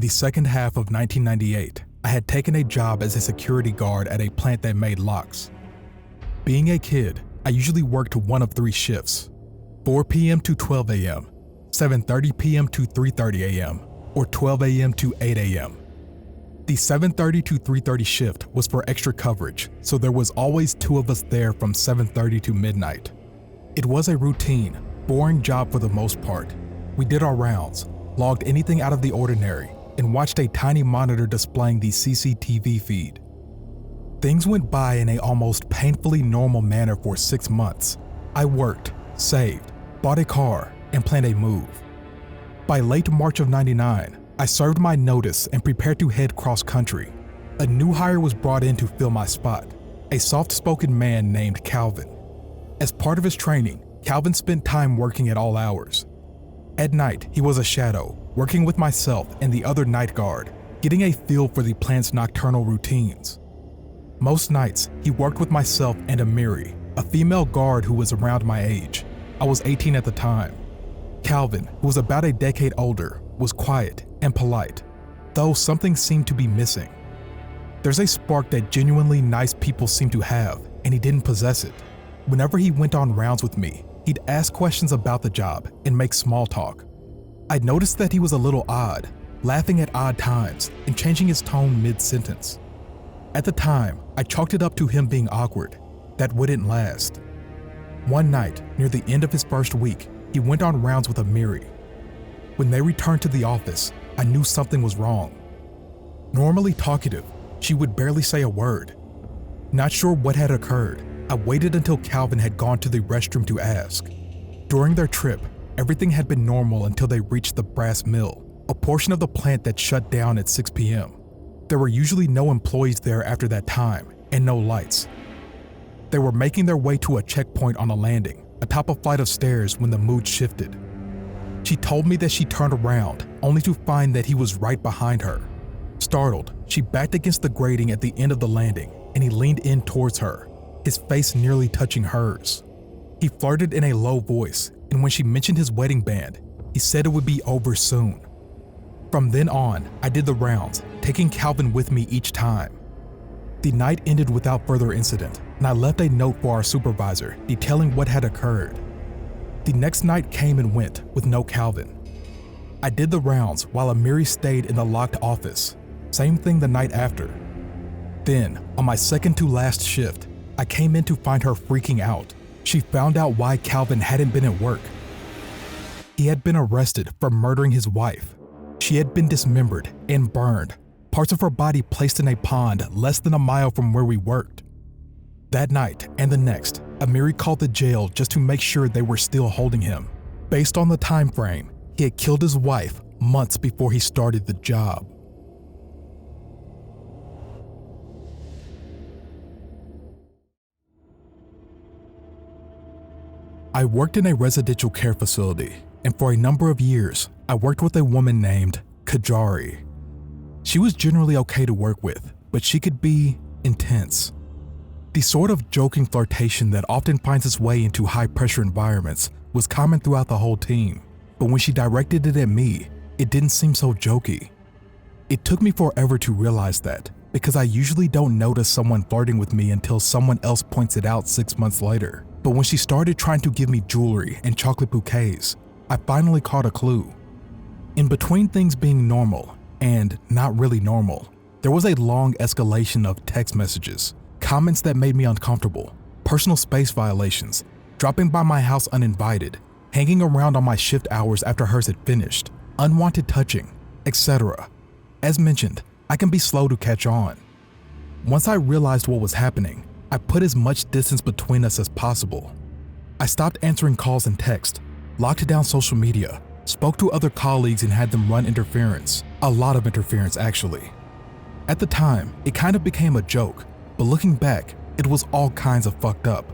the second half of 1998, I had taken a job as a security guard at a plant that made locks. Being a kid, I usually worked one of three shifts: 4 p.m. to 12 a.m., 7:30 p.m. to 3:30 a.m., or 12 a.m. to 8 a.m. The 7:30 to 3:30 shift was for extra coverage, so there was always two of us there from 7:30 to midnight. It was a routine, boring job for the most part. We did our rounds, logged anything out of the ordinary, and watched a tiny monitor displaying the CCTV feed. Things went by in a almost painfully normal manner for 6 months. I worked, saved, bought a car, and planned a move. By late March of '99, I served my notice and prepared to head cross-country. A new hire was brought in to fill my spot, a soft-spoken man named Calvin. As part of his training, Calvin spent time working at all hours. At night, he was a shadow, working with myself and the other night guard, getting a feel for the plant's nocturnal routines. Most nights, he worked with myself and Amiri, a female guard who was around my age. I was 18 at the time. Calvin, who was about a decade older, was quiet and polite, though something seemed to be missing. There's a spark that genuinely nice people seem to have, and he didn't possess it. Whenever he went on rounds with me, he'd ask questions about the job and make small talk. I'd noticed that he was a little odd, laughing at odd times and changing his tone mid-sentence. At the time, I chalked it up to him being awkward. That wouldn't last. One night, near the end of his first week, he went on rounds with Amiri. When they returned to the office, I knew something was wrong. Normally talkative, she would barely say a word. Not sure what had occurred, I waited until Calvin had gone to the restroom to ask. During their trip, everything had been normal until they reached the brass mill, a portion of the plant that shut down at 6 p.m. There were usually no employees there after that time, and no lights. They were making their way to a checkpoint on a landing, atop a flight of stairs, when the mood shifted. She told me that she turned around, only to find that he was right behind her. Startled, she backed against the grating at the end of the landing, and he leaned in towards her, his face nearly touching hers. He flirted in a low voice, and when she mentioned his wedding band, he said it would be over soon. From then on, I did the rounds, taking Calvin with me each time. The night ended without further incident, and I left a note for our supervisor detailing what had occurred. The next night came and went with no Calvin. I did the rounds while Amiri stayed in the locked office. Same thing the night after. Then, on my second to last shift, I came in to find her freaking out. She found out why Calvin hadn't been at work. He had been arrested for murdering his wife. She had been dismembered and burned, parts of her body placed in a pond less than a mile from where we worked. That night and the next, Amiri called the jail just to make sure they were still holding him. Based on the time frame, he had killed his wife months before he started the job. I worked in a residential care facility, and for a number of years, I worked with a woman named Kajari. She was generally okay to work with, but she could be intense. The sort of joking flirtation that often finds its way into high-pressure environments was common throughout the whole team, but when she directed it at me, it didn't seem so jokey. It took me forever to realize that, because I usually don't notice someone flirting with me until someone else points it out 6 months later. But when she started trying to give me jewelry and chocolate bouquets, I finally caught a clue. In between things being normal and not really normal, there was a long escalation of text messages, comments that made me uncomfortable, personal space violations, dropping by my house uninvited, hanging around on my shift hours after hers had finished, unwanted touching, etc. As mentioned, I can be slow to catch on. Once I realized what was happening, I put as much distance between us as possible. I stopped answering calls and texts, locked down social media, spoke to other colleagues and had them run interference. A lot of interference, actually. At the time, it kind of became a joke, but looking back, it was all kinds of fucked up.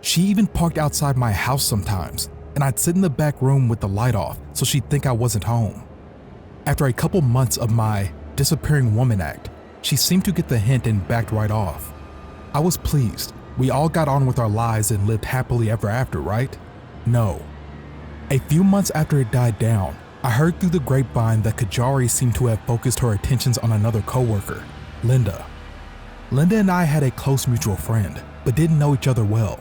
She even parked outside my house sometimes, and I'd sit in the back room with the light off so she'd think I wasn't home. After a couple months of my disappearing woman act, she seemed to get the hint and backed right off. I was pleased. We all got on with our lives and lived happily ever after, right? No. A few months after it died down, I heard through the grapevine that Kajari seemed to have focused her attentions on another coworker, Linda. Linda and I had a close mutual friend, but didn't know each other well.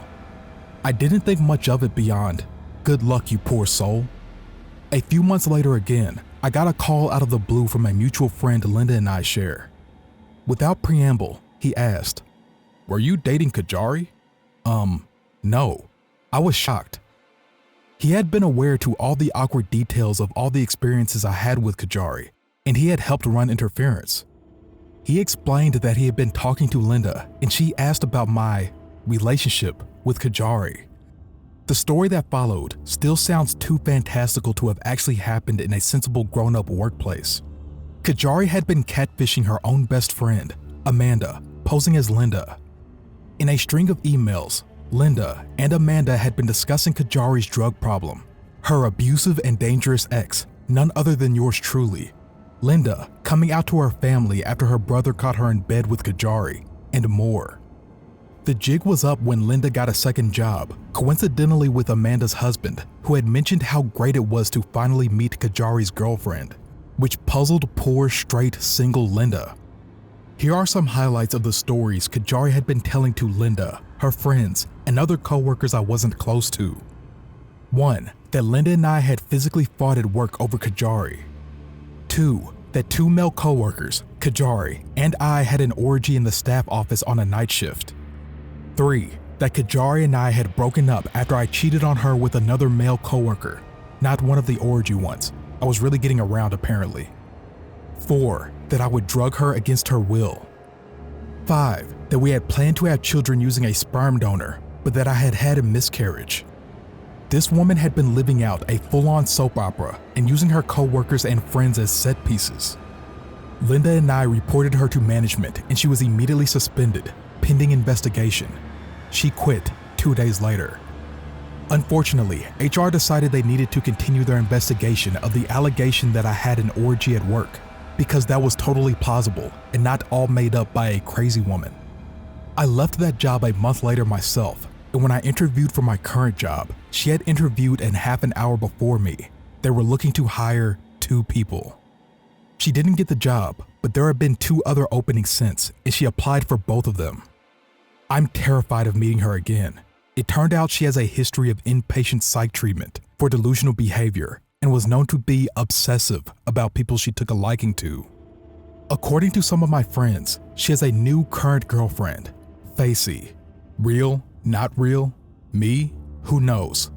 I didn't think much of it beyond, "Good luck, you poor soul." A few months later again, I got a call out of the blue from a mutual friend Linda and I share. Without preamble, he asked, "Were you dating Kajari?" No. I was shocked. He had been aware to all the awkward details of all the experiences I had with Kajari, and he had helped run interference. He explained that he had been talking to Linda and she asked about my relationship with Kajari. The story that followed still sounds too fantastical to have actually happened in a sensible grown-up workplace. Kajari had been catfishing her own best friend, Amanda, posing as Linda. In a string of emails, Linda and Amanda had been discussing Kajari's drug problem, her abusive and dangerous ex, none other than yours truly, Linda coming out to her family after her brother caught her in bed with Kajari, and more. The jig was up when Linda got a second job, coincidentally with Amanda's husband, who had mentioned how great it was to finally meet Kajari's girlfriend, which puzzled poor, straight, single Linda. Here are some highlights of the stories Kajari had been telling to Linda, her friends, and other coworkers I wasn't close to. 1. That Linda and I had physically fought at work over Kajari. 2. That 2 male coworkers, Kajari and I, had an orgy in the staff office on a night shift. 3. That Kajari and I had broken up after I cheated on her with another male coworker, not one of the orgy ones. I was really getting around apparently. 4. That I would drug her against her will. 5. That we had planned to have children using a sperm donor, but that I had had a miscarriage. This woman had been living out a full-on soap opera and using her co-workers and friends as set pieces. Linda and I reported her to management and she was immediately suspended, pending investigation. She quit 2 days later. Unfortunately, HR decided they needed to continue their investigation of the allegation that I had an orgy at work, because that was totally plausible and not all made up by a crazy woman. I left that job a month later myself, and when I interviewed for my current job, she had interviewed in half an hour before me. They were looking to hire 2 people. She didn't get the job, but there have been 2 other openings since, and she applied for both of them. I'm terrified of meeting her again. It turned out she has a history of inpatient psych treatment for delusional behavior and was known to be obsessive about people she took a liking to. According to some of my friends, she has a new current girlfriend, Facey. Real? Not real? Me? Who knows?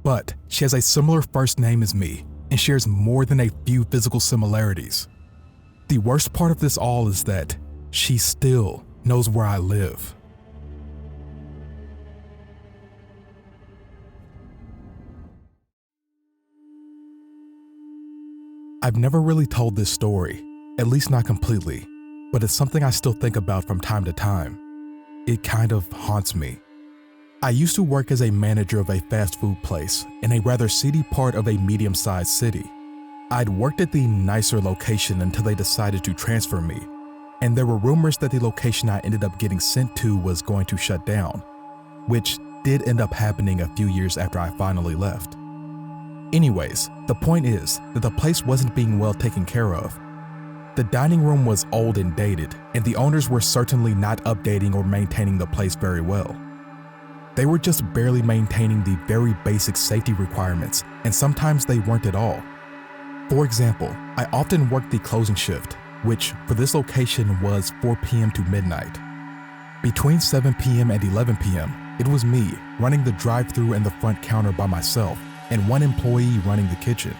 But she has a similar first name as me and shares more than a few physical similarities. The worst part of this all is that she still knows where I live. I've never really told this story, at least not completely, but it's something I still think about from time to time. It kind of haunts me. I used to work as a manager of a fast food place in a rather seedy part of a medium-sized city. I'd worked at the nicer location until they decided to transfer me, and there were rumors that the location I ended up getting sent to was going to shut down, which did end up happening a few years after I finally left. Anyways, the point is that the place wasn't being well taken care of. The dining room was old and dated, and the owners were certainly not updating or maintaining the place very well. They were just barely maintaining the very basic safety requirements, and sometimes they weren't at all. For example, I often worked the closing shift, which for this location was 4 p.m. to midnight. Between 7 p.m. and 11 p.m., it was me running the drive-thru and the front counter by myself, and 1 employee running the kitchen.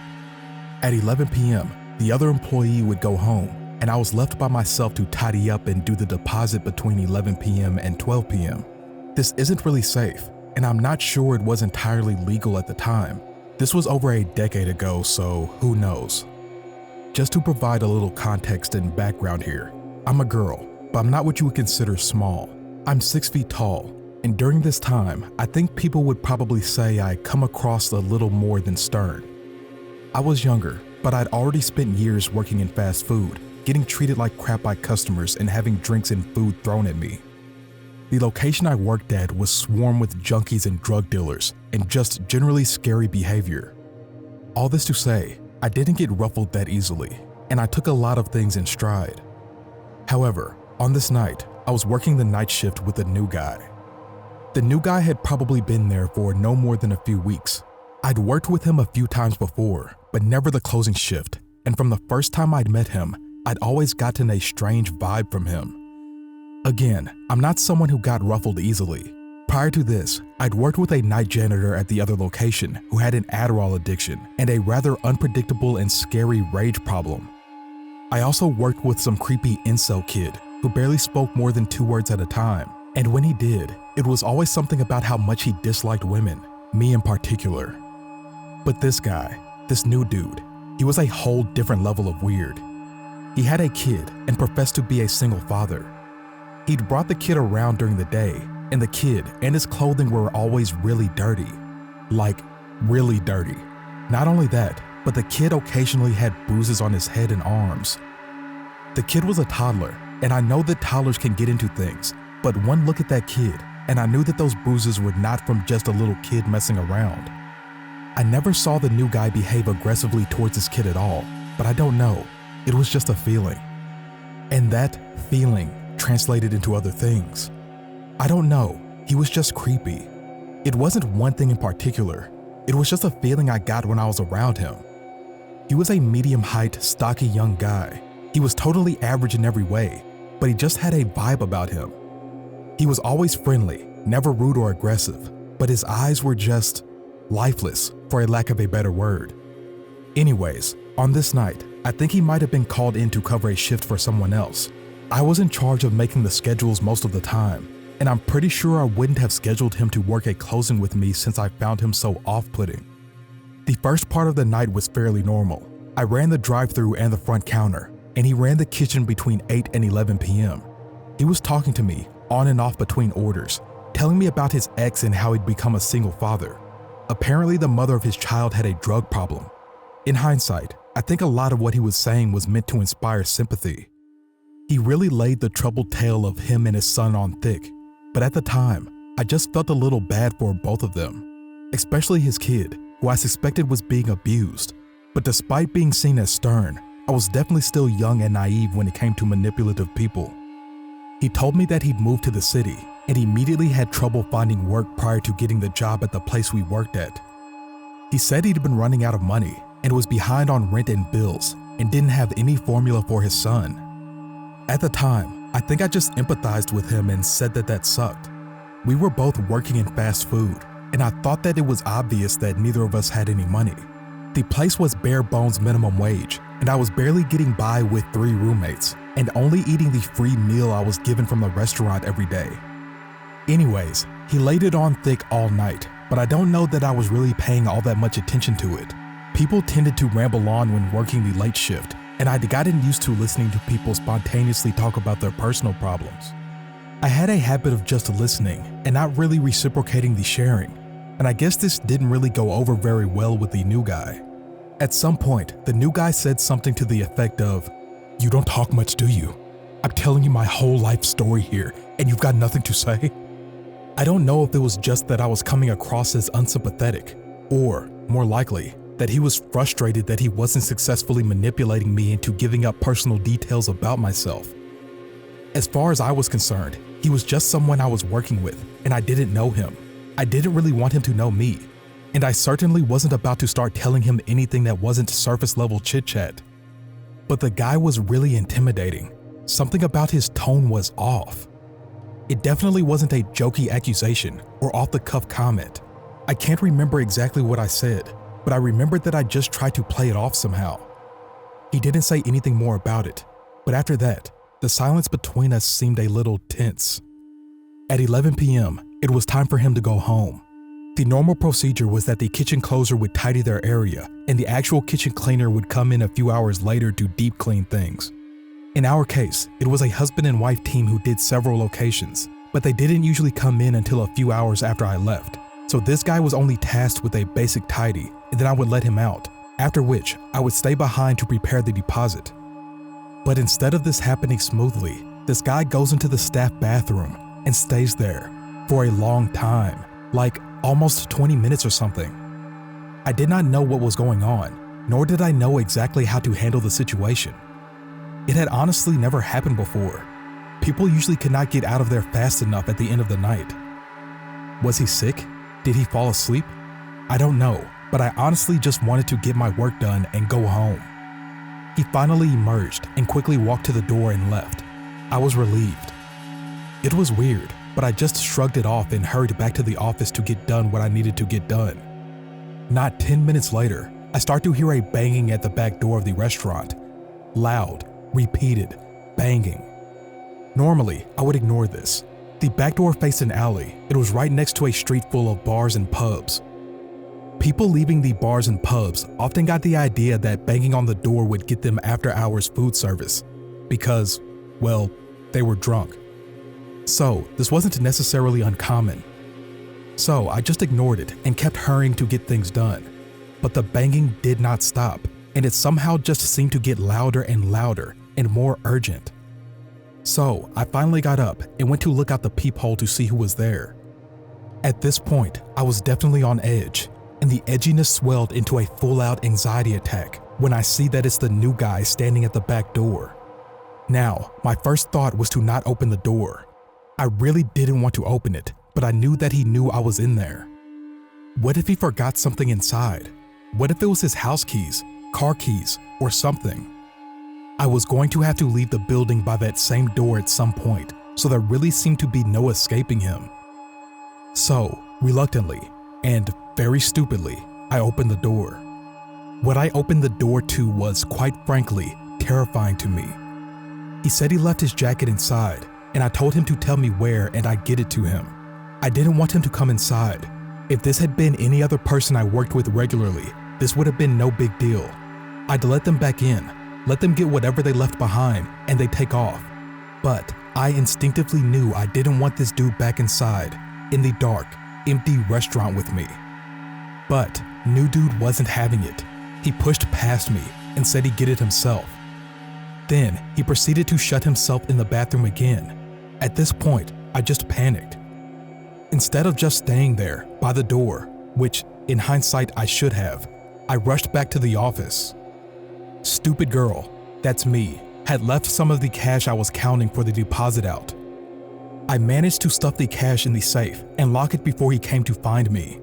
At 11 p.m., the other employee would go home, and I was left by myself to tidy up and do the deposit between 11 p.m. and 12 p.m. This isn't really safe, and I'm not sure it was entirely legal at the time. This was over a decade ago, so who knows. Just to provide a little context and background here, I'm a girl, but I'm not what you would consider small. I'm 6 feet tall, and during this time, I think people would probably say I come across a little more than stern. I was younger, but I'd already spent years working in fast food, getting treated like crap by customers and having drinks and food thrown at me. The location I worked at was swarmed with junkies and drug dealers, and just generally scary behavior. All this to say, I didn't get ruffled that easily, and I took a lot of things in stride. However, on this night, I was working the night shift with a new guy. The new guy had probably been there for no more than a few weeks. I'd worked with him a few times before, but never the closing shift, and from the first time I'd met him, I'd always gotten a strange vibe from him. Again, I'm not someone who got ruffled easily. Prior to this, I'd worked with a night janitor at the other location who had an Adderall addiction and a rather unpredictable and scary rage problem. I also worked with some creepy incel kid who barely spoke more than 2 words at a time, and when he did, it was always something about how much he disliked women, me in particular. But this guy, this new dude, he was a whole different level of weird. He had a kid and professed to be a single father. He'd brought the kid around during the day, and the kid and his clothing were always really dirty. Like, really dirty. Not only that, but the kid occasionally had bruises on his head and arms. The kid was a toddler, and I know that toddlers can get into things, but one look at that kid, and I knew that those bruises were not from just a little kid messing around. I never saw the new guy behave aggressively towards this kid at all, but I don't know. It was just a feeling. And that feeling translated into other things. I don't know, he was just creepy. It wasn't one thing in particular, it was just a feeling I got when I was around him. He was a medium-height, stocky young guy. He was totally average in every way, but he just had a vibe about him. He was always friendly, never rude or aggressive, but his eyes were just lifeless, for a lack of a better word. Anyways, on this night, I think he might have been called in to cover a shift for someone else. I was in charge of making the schedules most of the time, and I'm pretty sure I wouldn't have scheduled him to work a closing with me since I found him so off-putting. The first part of the night was fairly normal. I ran the drive-thru and the front counter, and he ran the kitchen between 8 and 11 p.m. He was talking to me on and off between orders, telling me about his ex and how he'd become a single father. Apparently, the mother of his child had a drug problem. In hindsight, I think a lot of what he was saying was meant to inspire sympathy. He really laid the troubled tale of him and his son on thick, but at the time, I just felt a little bad for both of them, especially his kid, who I suspected was being abused. But despite being seen as stern, I was definitely still young and naive when it came to manipulative people. He told me that he'd moved to the city and immediately had trouble finding work prior to getting the job at the place we worked at. He said he'd been running out of money and was behind on rent and bills and didn't have any formula for his son. At the time, I think I just empathized with him and said that sucked. We were both working in fast food, and I thought that it was obvious that neither of us had any money. The place was bare bones minimum wage, and I was barely getting by with 3 roommates and only eating the free meal I was given from the restaurant every day. Anyways, he laid it on thick all night, but I don't know that I was really paying all that much attention to it. People tended to ramble on when working the late shift, and I'd gotten used to listening to people spontaneously talk about their personal problems. I had a habit of just listening and not really reciprocating the sharing, and I guess this didn't really go over very well with the new guy. At some point, the new guy said something to the effect of, "You don't talk much, do you? I'm telling you my whole life story here, and you've got nothing to say?" I don't know if it was just that I was coming across as unsympathetic, or, more likely, that he was frustrated that he wasn't successfully manipulating me into giving up personal details about myself. As far as I was concerned, he was just someone I was working with, and I didn't know him. I didn't really want him to know me, and I certainly wasn't about to start telling him anything that wasn't surface-level chit-chat. But the guy was really intimidating. Something about his tone was off. It definitely wasn't a jokey accusation or off-the-cuff comment. I can't remember exactly what I said, but I remembered that I just tried to play it off somehow. He didn't say anything more about it, but after that, the silence between us seemed a little tense. At 11 p.m., it was time for him to go home. The normal procedure was that the kitchen closer would tidy their area, and the actual kitchen cleaner would come in a few hours later to deep clean things. In our case, it was a husband and wife team who did several locations, but they didn't usually come in until a few hours after I left. So this guy was only tasked with a basic tidy, and then I would let him out, after which I would stay behind to prepare the deposit. But instead of this happening smoothly, this guy goes into the staff bathroom and stays there for a long time, like almost 20 minutes or something. I did not know what was going on, nor did I know exactly how to handle the situation. It had honestly never happened before. People usually could not get out of there fast enough at the end of the night. Was he sick? Did he fall asleep? I don't know, but I honestly just wanted to get my work done and go home. He finally emerged and quickly walked to the door and left. I was relieved. It was weird, but I just shrugged it off and hurried back to the office to get done what I needed to get done. Not 10 minutes later, I start to hear a banging at the back door of the restaurant. Loud, repeated, banging. Normally, I would ignore this. The back door faced an alley. It was right next to a street full of bars and pubs. People leaving the bars and pubs often got the idea that banging on the door would get them after-hours food service because, well, they were drunk. So, this wasn't necessarily uncommon. So, I just ignored it and kept hurrying to get things done. But the banging did not stop, and it somehow just seemed to get louder and louder and more urgent. So, I finally got up and went to look out the peephole to see who was there. At this point, I was definitely on edge, and the edginess swelled into a full-out anxiety attack when I see that it's the new guy standing at the back door. Now, my first thought was to not open the door. I really didn't want to open it, but I knew that he knew I was in there. What if he forgot something inside? What if it was his house keys, car keys, or something? I was going to have to leave the building by that same door at some point, so there really seemed to be no escaping him. So, reluctantly, and very stupidly, I opened the door. What I opened the door to was, quite frankly, terrifying to me. He said he left his jacket inside, and I told him to tell me where and I'd get it to him. I didn't want him to come inside. If this had been any other person I worked with regularly, this would have been no big deal. I'd let them back in, let them get whatever they left behind, and they'd take off. But I instinctively knew I didn't want this dude back inside, in the dark, empty restaurant with me. But new dude wasn't having it. He pushed past me and said he'd get it himself. Then he proceeded to shut himself in the bathroom again. At this point, I just panicked. Instead of just staying there by the door, which in hindsight I should have, I rushed back to the office. Stupid girl, that's me, had left some of the cash I was counting for the deposit out. I managed to stuff the cash in the safe and lock it before he came to find me.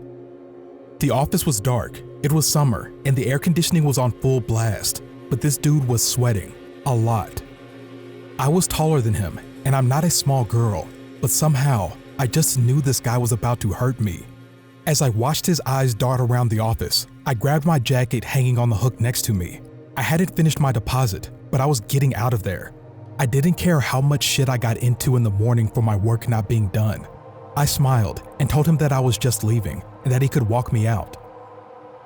The office was dark, it was summer, and the air conditioning was on full blast, but this dude was sweating, a lot. I was taller than him, and I'm not a small girl, but somehow, I just knew this guy was about to hurt me. As I watched his eyes dart around the office, I grabbed my jacket hanging on the hook next to me. I hadn't finished my deposit, but I was getting out of there. I didn't care how much shit I got into in the morning for my work not being done. I smiled and told him that I was just leaving and that he could walk me out.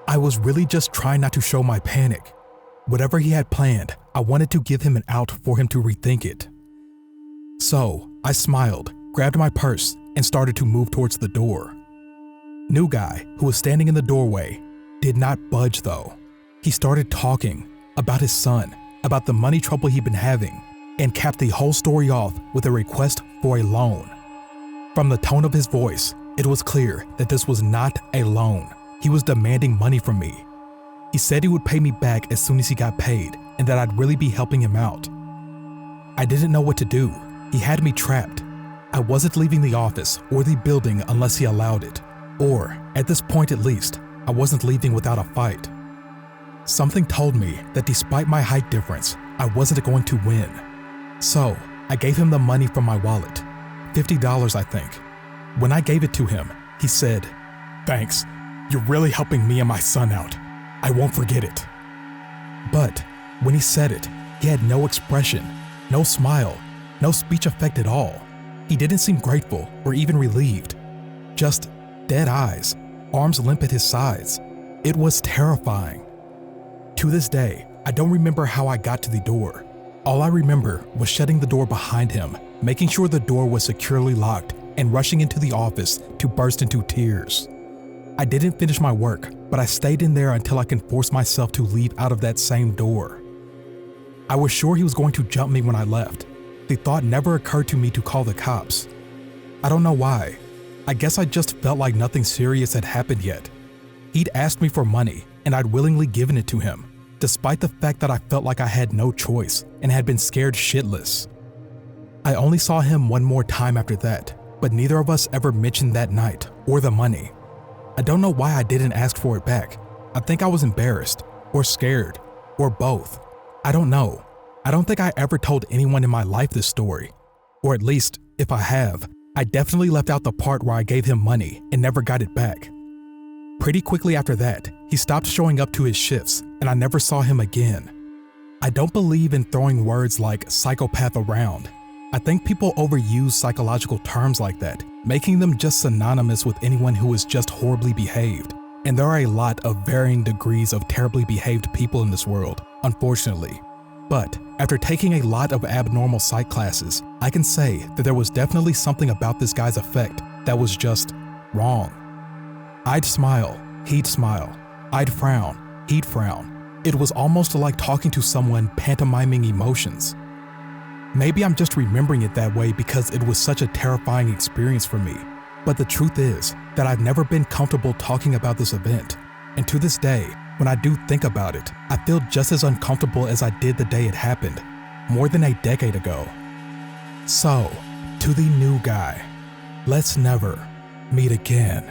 I was really just trying not to show my panic. Whatever he had planned, I wanted to give him an out for him to rethink it. So, I smiled, grabbed my purse, and started to move towards the door. New guy, who was standing in the doorway, did not budge though. He started talking about his son, about the money trouble he'd been having, and capped the whole story off with a request for a loan. From the tone of his voice, it was clear that this was not a loan. He was demanding money from me. He said he would pay me back as soon as he got paid and that I'd really be helping him out. I didn't know what to do. He had me trapped. I wasn't leaving the office or the building unless he allowed it. Or, at this point at least, I wasn't leaving without a fight. Something told me that despite my height difference, I wasn't going to win. So, I gave him the money from my wallet. $50, I think. When I gave it to him, he said, "Thanks, you're really helping me and my son out. I won't forget it." But when he said it, he had no expression, no smile, no speech effect at all. He didn't seem grateful or even relieved. Just dead eyes, arms limp at his sides. It was terrifying. To this day, I don't remember how I got to the door. All I remember was shutting the door behind him, making sure the door was securely locked, and rushing into the office to burst into tears. I didn't finish my work, but I stayed in there until I can force myself to leave out of that same door. I was sure he was going to jump me when I left. The thought never occurred to me to call the cops. I don't know why. I guess I just felt like nothing serious had happened yet. He'd asked me for money, and I'd willingly given it to him, despite the fact that I felt like I had no choice and had been scared shitless. I only saw him one more time after that, but neither of us ever mentioned that night or the money. I don't know why I didn't ask for it back. I think I was embarrassed, or scared, or both. I don't know. I don't think I ever told anyone in my life this story. Or at least, if I have, I definitely left out the part where I gave him money and never got it back. Pretty quickly after that, he stopped showing up to his shifts and I never saw him again. I don't believe in throwing words like psychopath around. I think people overuse psychological terms like that, making them just synonymous with anyone who is just horribly behaved. And there are a lot of varying degrees of terribly behaved people in this world, unfortunately. But after taking a lot of abnormal psych classes, I can say that there was definitely something about this guy's effect that was just wrong. I'd smile, he'd smile. I'd frown, he'd frown. It was almost like talking to someone pantomiming emotions. Maybe I'm just remembering it that way because it was such a terrifying experience for me. But the truth is that I've never been comfortable talking about this event. And to this day, when I do think about it, I feel just as uncomfortable as I did the day it happened, more than a decade ago. So, to the new guy, let's never meet again.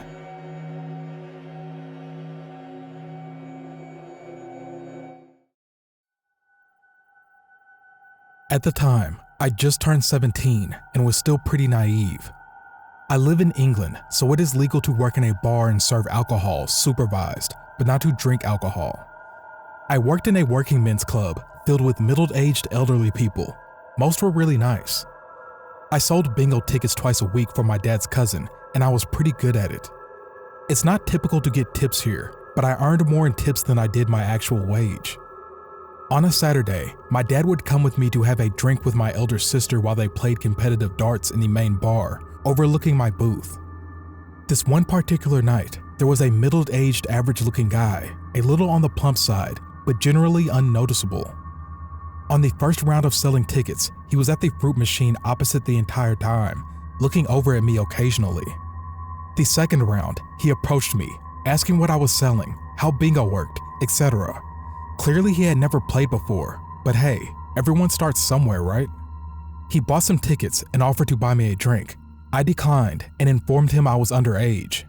At the time, I just turned 17 and was still pretty naive. I live in England, so it is legal to work in a bar and serve alcohol supervised, but not to drink alcohol. I worked in a working men's club filled with middle-aged elderly people. Most were really nice. I sold bingo tickets twice a week for my dad's cousin, and I was pretty good at it. It's not typical to get tips here, but I earned more in tips than I did my actual wage. On a Saturday, my dad would come with me to have a drink with my elder sister while they played competitive darts in the main bar, overlooking my booth. This one particular night, there was a middle-aged average-looking guy, a little on the plump side, but generally unnoticeable. On the first round of selling tickets, he was at the fruit machine opposite the entire time, looking over at me occasionally. The second round, he approached me, asking what I was selling, how bingo worked, etc. Clearly he had never played before, but hey, everyone starts somewhere, right? He bought some tickets and offered to buy me a drink. I declined and informed him I was underage.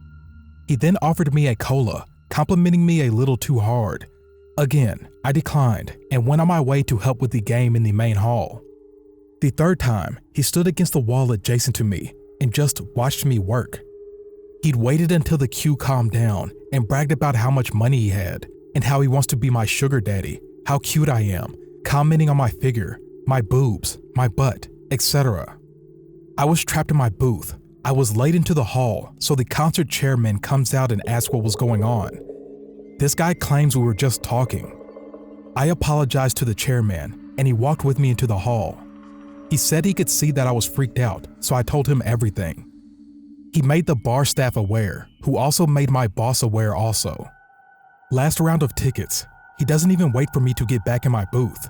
He then offered me a cola, complimenting me a little too hard. Again, I declined and went on my way to help with the game in the main hall. The third time, he stood against the wall adjacent to me and just watched me work. He'd waited until the queue calmed down and bragged about how much money he had and how he wants to be my sugar daddy, how cute I am, commenting on my figure, my boobs, my butt, etc. I was trapped in my booth. I was late into the hall, so the concert chairman comes out and asks what was going on. This guy claims we were just talking. I apologized to the chairman, and he walked with me into the hall. He said he could see that I was freaked out, so I told him everything. He made the bar staff aware, who also made my boss aware also. Last round of tickets, he doesn't even wait for me to get back in my booth.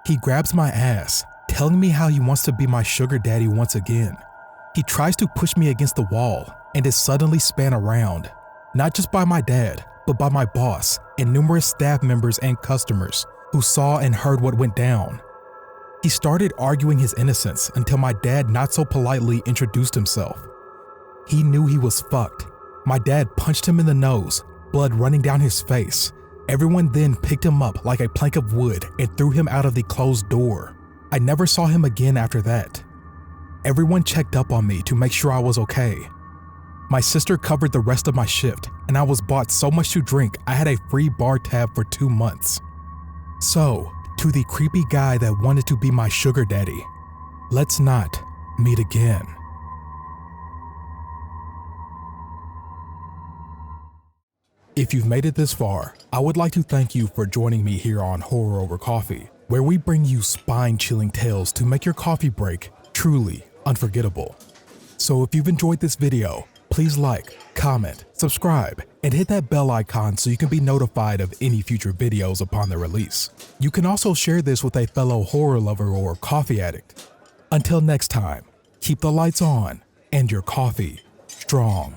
He grabs my ass, telling me how he wants to be my sugar daddy once again. He tries to push me against the wall and is suddenly spun around, not just by my dad, but by my boss and numerous staff members and customers who saw and heard what went down. He started arguing his innocence until my dad not so politely introduced himself. He knew he was fucked. My dad punched him in the nose, blood running down his face. Everyone then picked him up like a plank of wood and threw him out of the closed door. I never saw him again after that. Everyone checked up on me to make sure I was okay. My sister covered the rest of my shift, and I was bought so much to drink I had a free bar tab for 2 months. So, to the creepy guy that wanted to be my sugar daddy, let's not meet again. If you've made it this far, I would like to thank you for joining me here on Horror Over Coffee, where we bring you spine-chilling tales to make your coffee break truly unforgettable. So if you've enjoyed this video, please like, comment, subscribe, and hit that bell icon so you can be notified of any future videos upon their release. You can also share this with a fellow horror lover or coffee addict. Until next time, keep the lights on and your coffee strong.